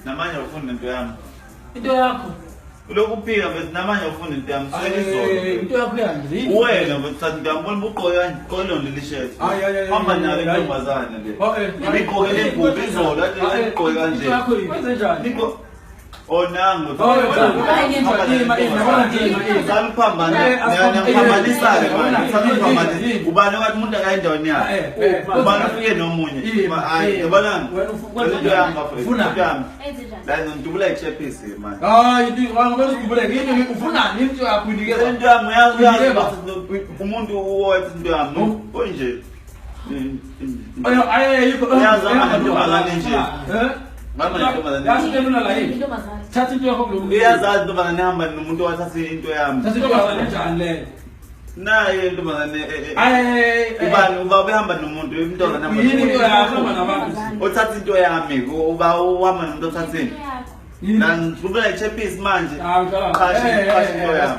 namanye ufuna into yami. Into yakho. Ulokuphika bese namanye ufuna into yami. Into yakho yanje. Wena bethatha into yami bona uqoka konlo leli shirt. Hamba nayo intombazana le. Ngigqokele ingubo izolo athi uqoka kanje. Into yakho yenze njani? Onango. Salipambana. Ngiyaphambanisana manje. Saliphambanisa. Ubani wathi umuntu akayindoni yakhe. Ubani ufike nomunye. Hayi, yabona. Into yami bafethu. Into yami. La ngidubula ichepisi manje. Hayi, ngibona usidubule ngini ufunani into yakho unikeza. Into yami uyazi umuntu wathi into yami. Konje. Uyazi amantombazane nje. Yasithelula la yini? Thatha into yakho kulo. Uyazazi intombazane ihamba nomuntu wathatha into yami. Thatha into yakho kanjani le? Naye intombazane ubani uba behamba nomuntu intombazane ihamba. Yini into yakho nabantu? Uthatha into yami uba uhamba nomuntu othatheni. Na ngidubula ichepisi manje. Hayi, Qhashi into yami.